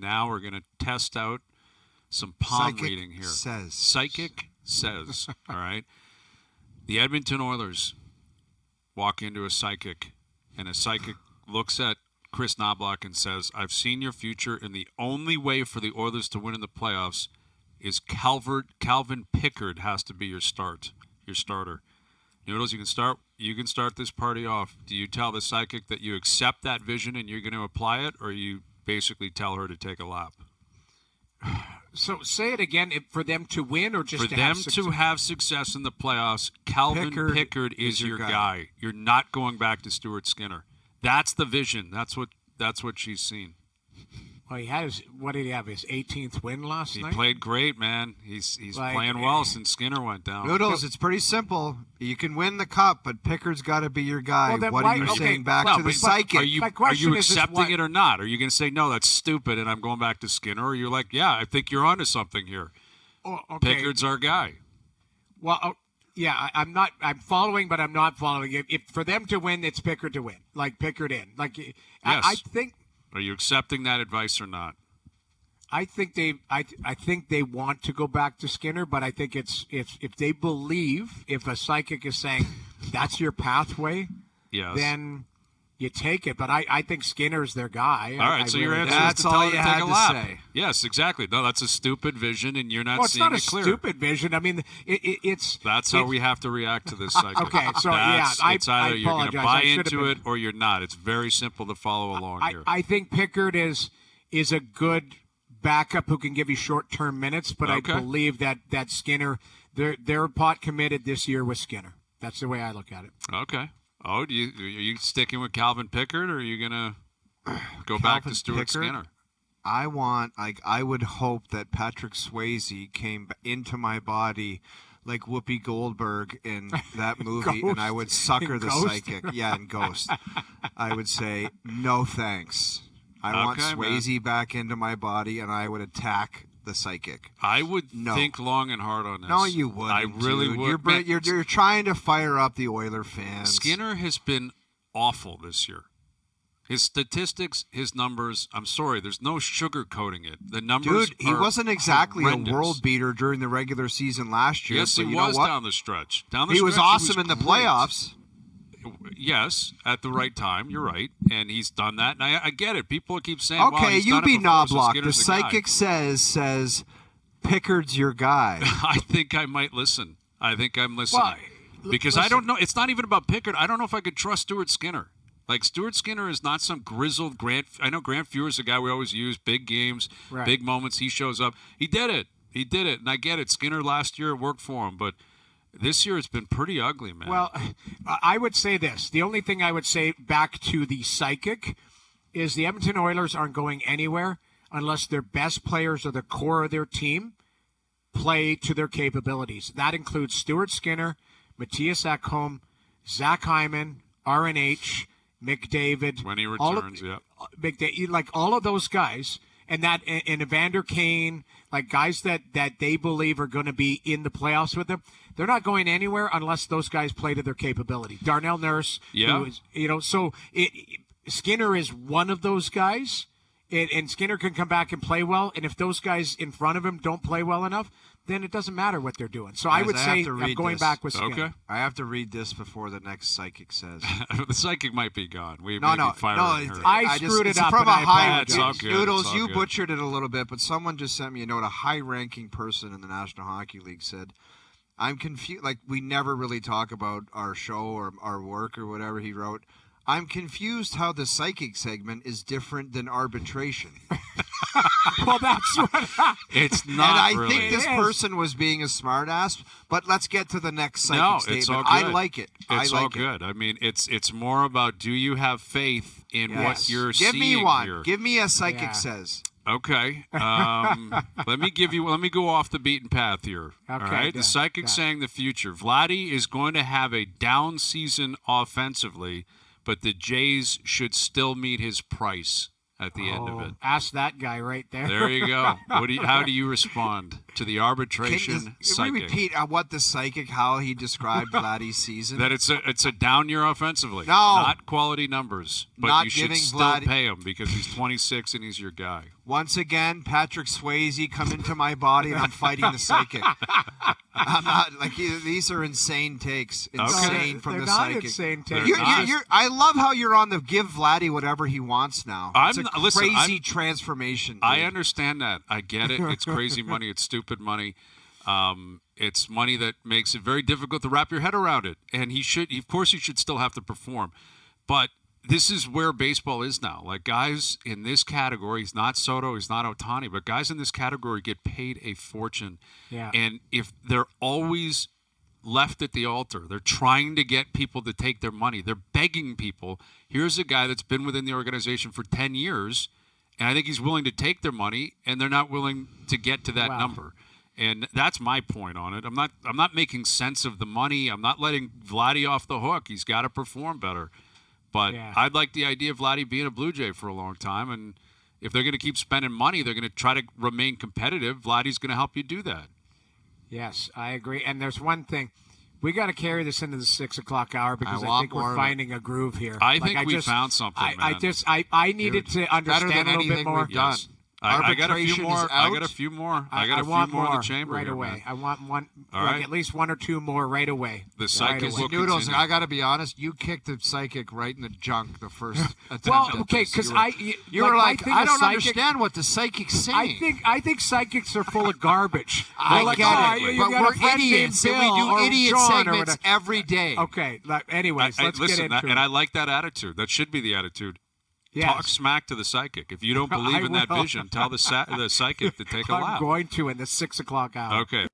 now we're going to test out some palm reading here. Psychic says. All right. The Edmonton Oilers walk into a psychic, and a psychic looks at Chris Knobloch and says, I've seen your future, and the only way for the Oilers to win in the playoffs is Calvin Pickard has to be your starter. Noodles, you can start this party off. Do you tell the psychic that you accept that vision and you're going to apply it, or you basically tell her to take a lap? So say it again. For them to win, or just for them to have success in the playoffs, Calvin Pickard is your guy. You're not going back to Stuart Skinner. That's the vision. That's what she's seen. Well, what did he have? His 18th win last night? He played great, man. He's playing well since Skinner went down. Noodles, it's pretty simple. You can win the cup, but Pickard's got to be your guy. Well, what are you saying back to the psychic? Are you accepting it or not? Are you going to say, no, that's stupid and I'm going back to Skinner? Or you're like, yeah, I think you're onto something here. Oh, okay. Pickard's our guy. Well, yeah, I'm following, but I'm not following. If for them to win, it's Pickard to win. Like Pickard in. Like yes. I think. Are you accepting that advice or not? I think they want to go back to Skinner, but I think it's if they believe, if a psychic is saying that's your pathway, yes, then you take it. But I think Skinner's their guy. All right, so your answer is to tell her to take a lap. Yes, exactly. No, that's a stupid vision, and you're not seeing it clear. It's not a stupid vision. I mean, it's... That's how we have to react to this psychic. Okay, so it's either you're going to buy into it or you're not. It's very simple to follow along here. I think Pickard is a good backup who can give you short-term minutes, but I believe that Skinner, they're pot committed this year with Skinner. That's the way I look at it. Okay. Oh, are you sticking with Calvin Pickard, or are you going to go back to Stuart Skinner? I would hope that Patrick Swayze came into my body like Whoopi Goldberg in that movie, and I would sucker the psychic. Yeah, in Ghost. I would say, no thanks. I want Swayze back into my body, and I would attack the psychic. I would think long and hard on this. No, you wouldn't. I really would. You're trying to fire up the Oiler fans. Skinner has been awful this year. His statistics, his numbers, I'm sorry, there's no sugarcoating it. The numbers Dude, he wasn't exactly horrendous. A world beater during the regular season last year. Yes, he was down the stretch. He was awesome in the playoffs. Yes, at the right time. You're right, and he's done that. And I get it. People keep saying, "Okay, well, he's you done be it before, so Knobloch." Skinner's the psychic says Pickard's your guy. I think I might listen. I think I'm listening because I don't know. It's not even about Pickard. I don't know if I could trust Stuart Skinner. Like, Stuart Skinner is not some grizzled Grant. I know Grant Fuhr's the guy we always use. Big games, big moments. He shows up. He did it, and I get it. Skinner last year worked for him, but. This year it's been pretty ugly, man. Well, I would say this. The only thing I would say back to the psychic is the Edmonton Oilers aren't going anywhere unless their best players or the core of their team play to their capabilities. That includes Stuart Skinner, Matthias Ekholm, Zach Hyman, RNH, McDavid. When he returns, McDavid, like all of those guys. And Evander Kane, like guys that they believe are going to be in the playoffs with them, they're not going anywhere unless those guys play to their capability. Darnell Nurse, Skinner is one of those guys, and Skinner can come back and play well. And if those guys in front of him don't play well enough, then it doesn't matter what they're doing. So I would say I'm going back with Skinner. Okay. I have to read this before the next psychic says. The psychic might be gone. I screwed it up. From a high Noodles, you butchered it a little bit, but someone just sent me a note. A high-ranking person in the National Hockey League said, I'm confused. Like, we never really talk about our show or our work or whatever. He wrote, I'm confused how the psychic segment is different than arbitration. Well, that's what it's not. And I think this person was being a smartass. But let's get to the next psychic statement. It's all good. I like it. It's all good. I mean, it's more about do you have faith in what you're seeing here? Give me one. Give me a psychic says. Okay. Let me go off the beaten path here. Okay, all right. The psychic saying the future. Vladdy is going to have a down season offensively, but the Jays should still meet his price at the end of it. Ask that guy right there. There you go. How do you respond? to the arbitration Can we psychic. repeat what the psychic, how he described Vladdy's season? That it's a down year offensively. No. Not quality numbers. But Not you should giving still Vladdy- pay him because he's 26 and he's your guy. Once again, Patrick Swayze come into my body and I'm fighting the psychic. I'm not like these are insane takes. Insane from They're the not psychic. insane They're takes. not. I love how you're on the give Vladdy whatever he wants now. It's crazy transformation. Dude. I understand that. I get it. It's crazy money. It's stupid money. It's money that makes it very difficult to wrap your head around it. And of course, he should still have to perform. But this is where baseball is now. Like guys in this category, he's not Soto, he's not Ohtani, but guys in this category get paid a fortune. Yeah. And if they're always left at the altar, they're trying to get people to take their money. They're begging people. Here's a guy that's been within the organization for 10 years, and I think he's willing to take their money, and they're not willing to get to that number. And that's my point on it. I'm not making sense of the money. I'm not letting Vladdy off the hook. He's got to perform better. But I'd like the idea of Vladdy being a Blue Jay for a long time. And if they're going to keep spending money, they're going to try to remain competitive. Vladdy's going to help you do that. Yes, I agree. And there's one thing. We got to carry this into the 6 o'clock hour because I think we're finding a groove here. I think we found something, man. I needed to understand a little bit more. Yes. I got a few more. I got a few more. I got a few more in the chamber right here, away. man. I want one, All right. at least one or two more right away. The psychic will Noodles, continue. I got to be honest. You kicked the psychic right in the junk the first attempt. Well, at okay, this. because you were like, I don't psychic, understand what the psychic's saying. I think psychics are full of garbage. I like, get oh, it, you but got a we're friend named idiots, and we Bill do or idiot John or segments whatever. every day. Okay, anyways, let's listen, get into and it. I like that attitude. That should be the attitude. Yes. Talk smack to the psychic. If you don't believe in that will. vision, tell the psychic to take a I'm lap. going to in the 6 o'clock hour. Okay.